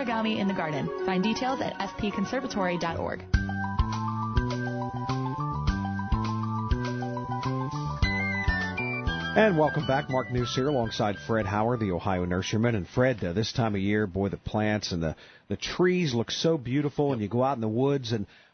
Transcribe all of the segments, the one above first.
origami in the garden. Find details at fpconservatory.org. And welcome back. Mark News here alongside Fred Howard, the Ohio nurseryman. And Fred, this time of year, boy, the plants and the trees look so beautiful, and you go out in the woods,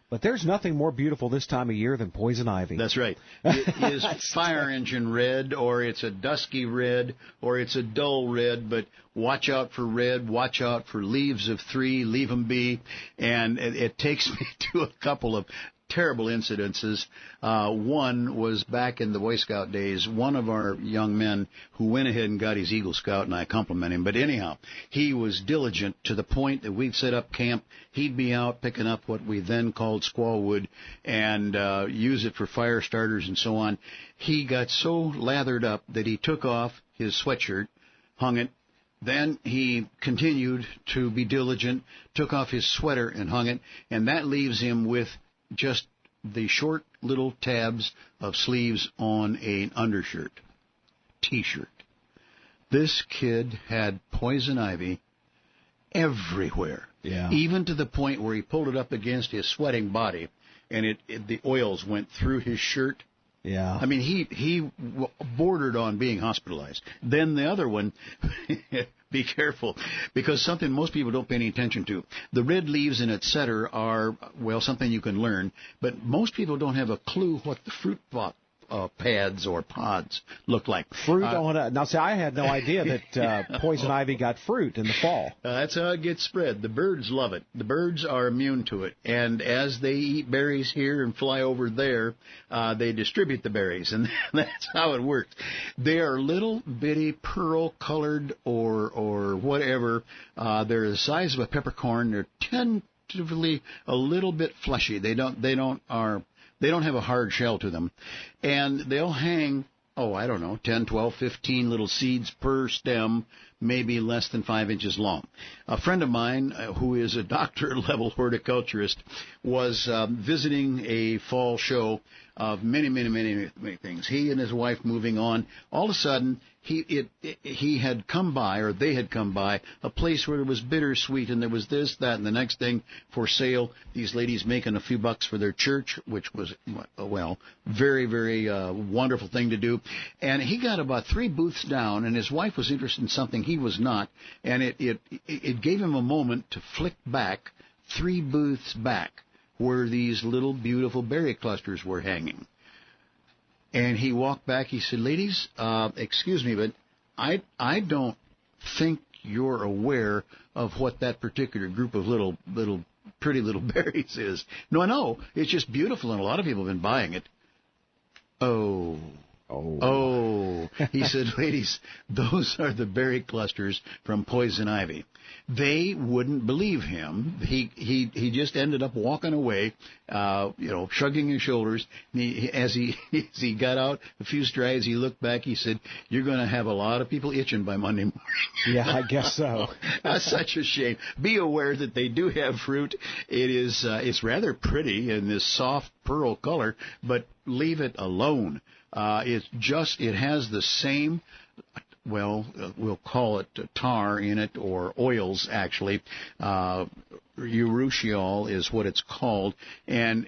but there's nothing more beautiful this time of year than poison ivy. That's right. It is fire engine red, or it's a dusky red, or it's a dull red, but watch out for red, watch out for leaves of three, leave them be. And it takes me to a couple of terrible incidences. One was back in the Boy Scout days. One of our young men who went ahead and got his Eagle Scout, and I compliment him. But anyhow, he was diligent to the point that we'd set up camp. He'd be out picking up what we then called squaw wood and use it for fire starters and so on. He got so lathered up that he took off his sweatshirt, hung it. Then he continued to be diligent, took off his sweater and hung it, and that leaves him with just the short little tabs of sleeves on an undershirt, T-shirt. This kid had poison ivy everywhere, even to the point where he pulled it up against his sweating body, and the oils went through his shirt. Yeah. I mean, he bordered on being hospitalized. Then the other one, be careful, because something most people don't pay any attention to. The red leaves and et cetera are, well, something you can learn, but most people don't have a clue what the fruit pads or pods look like. Fruit on a... Now, see, I had no idea that poison ivy got fruit in the fall. That's how it gets spread. The birds love it. The birds are immune to it. And as they eat berries here and fly over there, they distribute the berries. And that's how it works. They are little bitty pearl-colored or whatever. They're the size of a peppercorn. They're tentatively a little bit fleshy. They don't have a hard shell to them. And they'll hang, 10, 12, 15 little seeds per stem, maybe less than 5 inches long. A friend of mine, who is a doctorate-level horticulturist, was visiting a fall show of many, many, many, many things. He and his wife moving on. All of a sudden, he had come by, or they had come by, a place where there was bittersweet, and there was this, that, and the next thing for sale. These ladies making a few bucks for their church, which was, very, very wonderful thing to do. And he got about 3 booths down, and his wife was interested in something he was not, and it gave him a moment to flick back 3 booths back where these little beautiful berry clusters were hanging. And he walked back. He said, "Ladies, excuse me, but I don't think you're aware of what that particular group of little pretty little berries is." "No, I know. It's just beautiful, and a lot of people have been buying it." Oh. He said, "Ladies, those are the berry clusters from poison ivy." They wouldn't believe him. He just ended up walking away, shrugging his shoulders. As he got out a few strides, he looked back. He said, "You're going to have a lot of people itching by Monday morning." Yeah, I guess so. That's such a shame. Be aware that they do have fruit. It's rather pretty in this soft pearl color, but leave it alone. It has the same, we'll call it tar in it, or oils actually. Urushiol is what it's called. And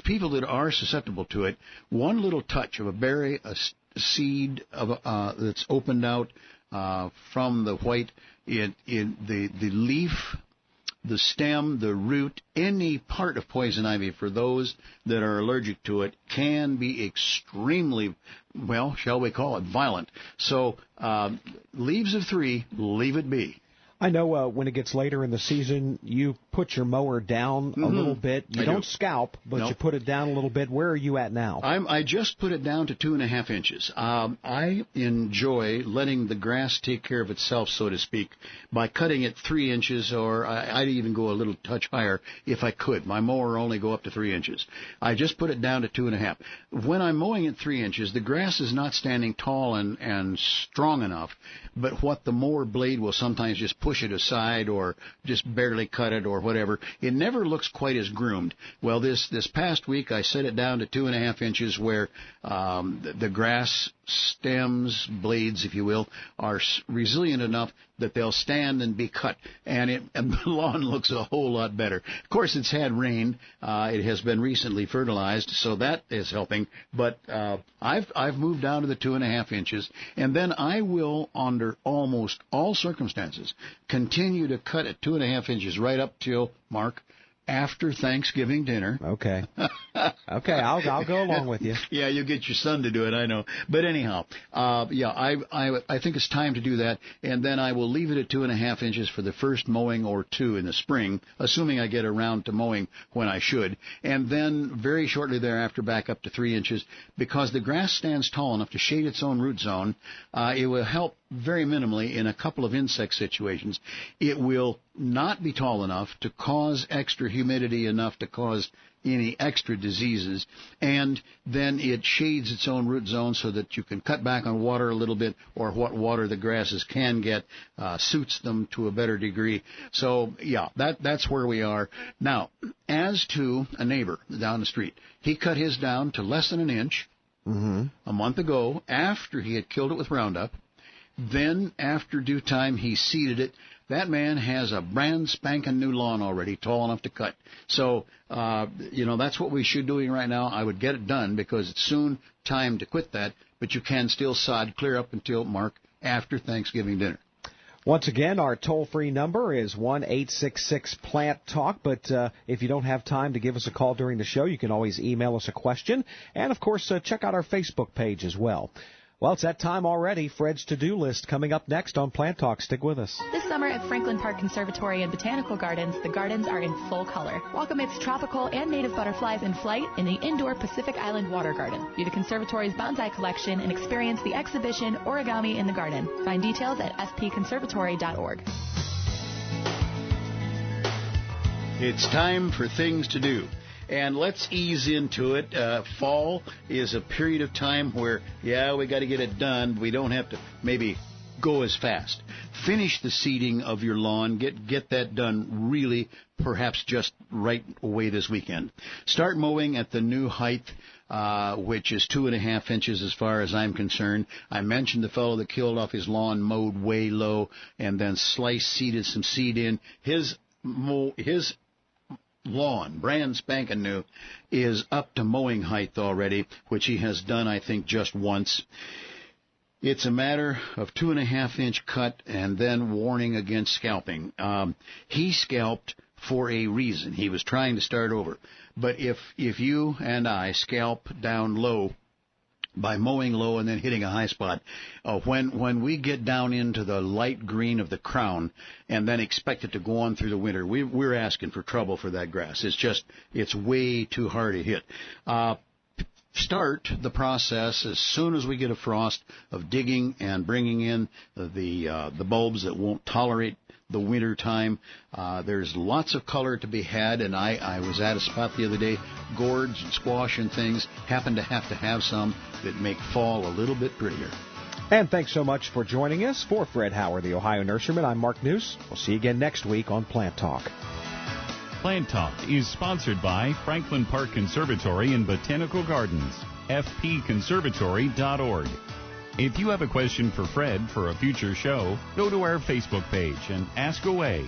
people that are susceptible to it, one little touch of a berry, a seed that's opened out from the white, the leaf, the stem, the root, any part of poison ivy, for those that are allergic to it, can be extremely, shall we call it, violent. So leaves of 3, leave it be. I know when it gets later in the season, you put your mower down a little bit. You don't scalp, but you put it down a little bit. Where are you at now? I just put it down to 2.5 inches. I enjoy letting the grass take care of itself, so to speak, by cutting it 3 inches, or I'd even go a little touch higher if I could. My mower only go up to 3 inches. I just put it down to 2.5. When I'm mowing at 3 inches, the grass is not standing tall and strong enough, but what the mower blade will sometimes just push it aside or just barely cut it or whatever. It never looks quite as groomed. Well, this past week I set it down to 2.5 inches where the grass stems, blades, if you will, are resilient enough that they'll stand and be cut, and the lawn looks a whole lot better. Of course, it's had rain. It has been recently fertilized, so that is helping. But I've moved down to the 2.5 inches, and then I will, under almost all circumstances, continue to cut at 2.5 inches right up till, Mark, after Thanksgiving dinner. Okay. Okay, I'll go along with you. Yeah, you get your son to do it, I know. But anyhow, I think it's time to do that, and then I will leave it at 2.5 inches for the first mowing or two in the spring, assuming I get around to mowing when I should, and then very shortly thereafter back up to 3 inches, because the grass stands tall enough to shade its own root zone. It will help very minimally in a couple of insect situations. It will not be tall enough to cause extra humidity enough to cause any extra diseases, and then it shades its own root zone so that you can cut back on water a little bit, or what water the grasses can get suits them to a better degree. So, yeah, that's where we are. Now, as to a neighbor down the street, he cut his down to less than an inch a month ago after he had killed it with Roundup. Then, after due time, he seeded it. That man has a brand spanking new lawn already, tall enough to cut. So, that's what we should be doing right now. I would get it done because it's soon time to quit that, but you can still sod clear up until, Mark, after Thanksgiving dinner. Once again, our toll-free number is 1-866-PLANT-TALK, but if you don't have time to give us a call during the show, you can always email us a question, and, of course, check out our Facebook page as well. Well, it's that time already. Fred's to-do list coming up next on Plant Talk. Stick with us. This summer at Franklin Park Conservatory and Botanical Gardens, the gardens are in full color. Welcome its tropical and native butterflies in flight in the indoor Pacific Island Water Garden. View the Conservatory's bonsai collection and experience the exhibition Origami in the Garden. Find details at fpconservatory.org. It's time for things to do. And let's ease into it. Fall is a period of time where, we got to get it done, but we don't have to maybe go as fast. Finish the seeding of your lawn. Get that done really, perhaps just right away this weekend. Start mowing at the new height, which is 2.5 inches as far as I'm concerned. I mentioned the fellow that killed off his lawn, mowed way low, and then seeded some seed in. His lawn, brand spanking new, is up to mowing height already, which he has done, I think, just once. It's a matter of 2.5 inch cut and then warning against scalping. He scalped for a reason. He was trying to start over. But if you and I scalp down low by mowing low and then hitting a high spot, when we get down into the light green of the crown and then expect it to go on through the winter, we're asking for trouble for that grass. It's way too hard to hit. Start the process as soon as we get a frost of digging and bringing in the bulbs that won't tolerate the winter time. There's lots of color to be had, and I was at a spot the other day, gourds and squash and things happen to have some that make fall a little bit prettier. And thanks so much for joining us. For Fred Howard, the Ohio Nurseryman, I'm Mark News. We'll see you again next week on Plant Talk. Plant Talk is sponsored by Franklin Park Conservatory and Botanical Gardens, fpconservatory.org. If you have a question for Fred for a future show, go to our Facebook page and ask away.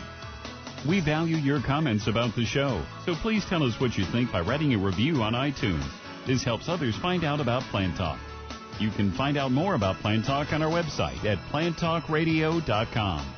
We value your comments about the show, so please tell us what you think by writing a review on iTunes. This helps others find out about Plant Talk. You can find out more about Plant Talk on our website at planttalkradio.com.